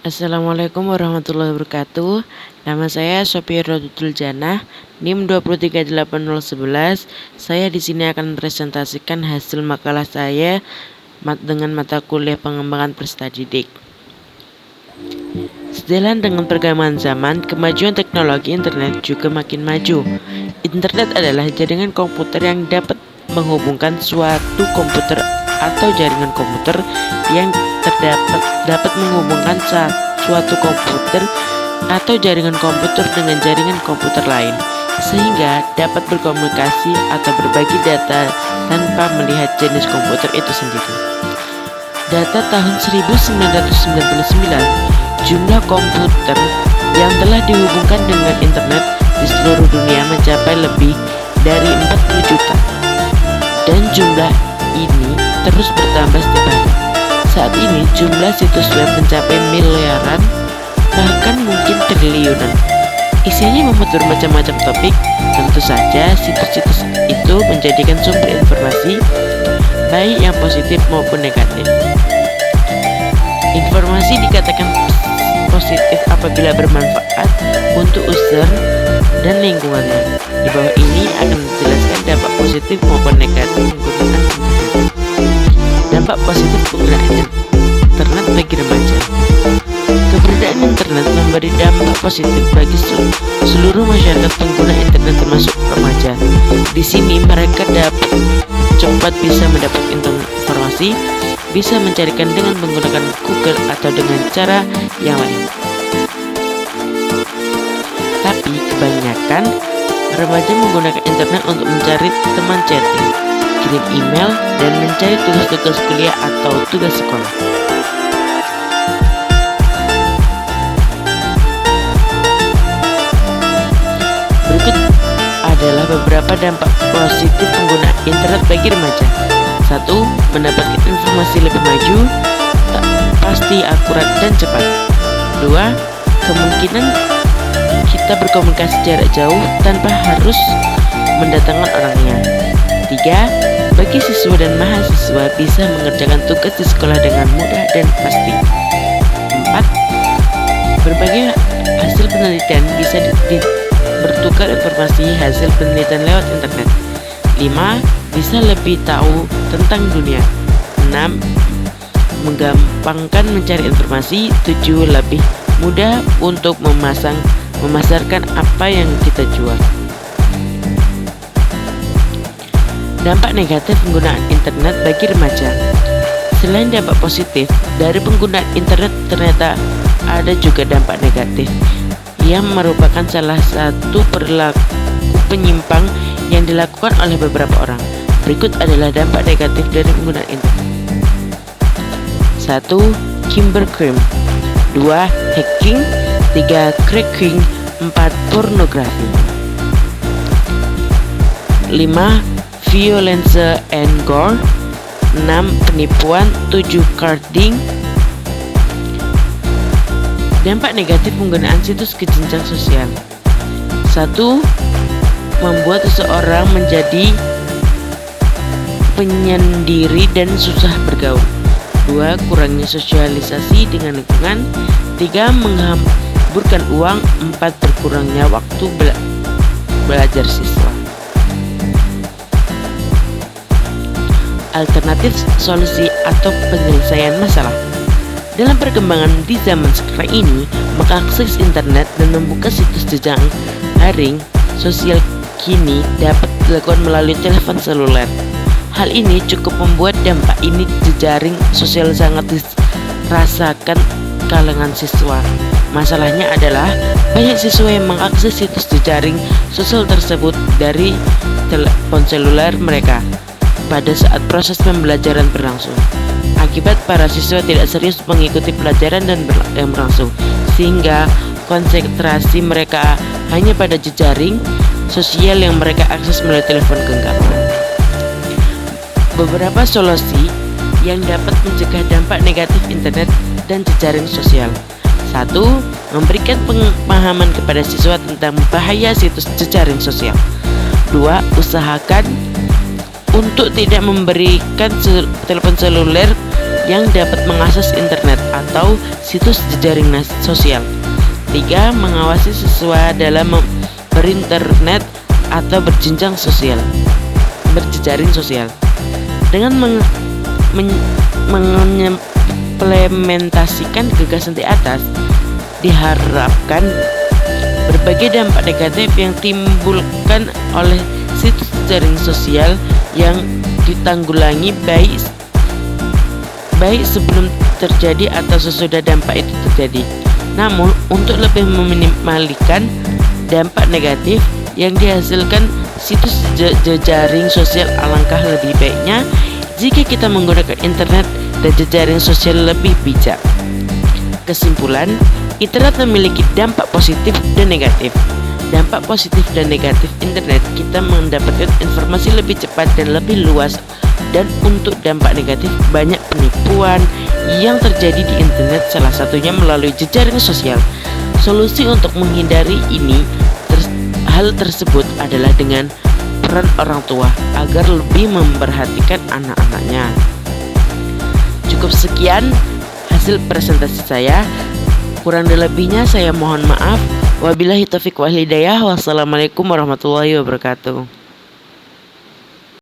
Assalamualaikum warahmatullahi wabarakatuh. Nama saya Sophia Rodutul Janah, NIM 2380111. Saya di sini akan mempresentasikan hasil makalah saya dengan mata kuliah pengembangan peserta didik. Sejalan dengan perkembangan zaman, kemajuan teknologi internet juga makin maju. Internet adalah jaringan komputer yang dapat menghubungkan suatu komputer atau jaringan komputer yang dapat menghubungkan suatu komputer atau jaringan komputer dengan jaringan komputer lain, sehingga dapat berkomunikasi atau berbagi data tanpa melihat jenis komputer itu sendiri. Data tahun 1999, jumlah komputer yang telah dihubungkan dengan internet di seluruh dunia mencapai lebih dari 40 juta, dan jumlah ini terus bertambah setiap hari. Saat ini jumlah situs web mencapai miliaran, bahkan mungkin triliunan. Isinya memuat bermacam-macam topik. Tentu saja situs-situs itu menjadikan sumber informasi baik yang positif maupun negatif. Informasi dikatakan positif apabila bermanfaat untuk user dan lingkungannya. Di bawah ini akan dijelaskan dampak positif maupun negatif penggunaan internet. Dampak positif penggunaan internet bagi remaja. Keberadaan internet memberi dampak positif bagi seluruh masyarakat pengguna internet termasuk remaja. Di sini mereka dapat cepat bisa mendapat informasi, bisa mencarikan dengan menggunakan Google atau dengan cara yang lain. Tapi kebanyakan remaja menggunakan internet untuk mencari teman chatting, kirim email, dan mencari tugas-tugas kuliah atau tugas sekolah. Berikut adalah beberapa dampak positif penggunaan internet bagi remaja. 1. Mendapatkan informasi lebih maju, pasti, akurat, dan cepat. 2. Kemungkinan kita berkomunikasi jarak jauh tanpa harus mendatangkan orangnya. 3. Bagi siswa dan mahasiswa bisa mengerjakan tugas di sekolah dengan mudah dan pasti. 4. Berbagai hasil penelitian bisa bertukar informasi hasil penelitian lewat internet. 5. Bisa lebih tahu tentang dunia. 6. Menggampangkan mencari informasi. 7. Lebih mudah untuk memasarkan apa yang kita jual. Dampak negatif penggunaan internet bagi remaja. Selain dampak positif dari penggunaan internet, ternyata ada juga dampak negatif yang merupakan salah satu perilaku penyimpang yang dilakukan oleh beberapa orang. Berikut adalah dampak negatif dari penggunaan internet. 1. Cybercrime. 2. Hacking. 3. Cracking. 4. Pornografi. 5. Violence and gore. 6. Penipuan. 7. Carding. Dampak negatif penggunaan situs ke jenjang sosial. 1. Membuat seseorang menjadi penyendiri dan susah bergaul. 2. Kurangnya sosialisasi dengan lingkungan. 3. Menghamburkan uang. 4. Berkurangnya waktu belajar siswa. Alternatif solusi atau penyelesaian masalah. Dalam perkembangan di zaman sekarang ini, mengakses internet dan membuka situs jejaring sosial kini dapat dilakukan melalui telepon seluler. Hal ini cukup membuat dampak ini jejaring sosial sangat dirasakan kalangan siswa. Masalahnya adalah banyak siswa yang mengakses situs jejaring sosial tersebut dari telepon seluler mereka pada saat proses pembelajaran berlangsung. Akibat para siswa tidak serius mengikuti pelajaran yang berlangsung, sehingga konsentrasi mereka hanya pada jejaring sosial yang mereka akses melalui telepon genggam. Beberapa solusi yang dapat mencegah dampak negatif internet dan jejaring sosial. 1. Memberikan pemahaman kepada siswa tentang bahaya situs jejaring sosial. 2. Usahakan untuk tidak memberikan telepon seluler yang dapat mengakses internet atau situs jejaring sosial. 3. Mengawasi siswa dalam berinternet atau berjejaring sosial. Dengan mengimplementasikan gagasan di atas, diharapkan berbagai dampak negatif yang timbulkan oleh situs jejaring sosial yang ditanggulangi baik sebelum terjadi atau sesudah dampak itu terjadi. Namun, untuk lebih meminimalkan dampak negatif yang dihasilkan situs jejaring sosial, alangkah lebih baiknya jika kita menggunakan internet dan jejaring sosial lebih bijak. Kesimpulan, internet memiliki dampak positif dan negatif. Dampak positif dan negatif internet, kita mendapatkan informasi lebih cepat dan lebih luas. Dan untuk dampak negatif, banyak penipuan yang terjadi di internet, salah satunya melalui jejaring sosial. Solusi untuk menghindari hal tersebut adalah dengan peran orang tua agar lebih memperhatikan anak-anaknya. Cukup sekian hasil presentasi saya. Kurang dan lebihnya saya mohon maaf. Wabillahi taufiq wal hidayah. Wassalamualaikum warahmatullahi wabarakatuh.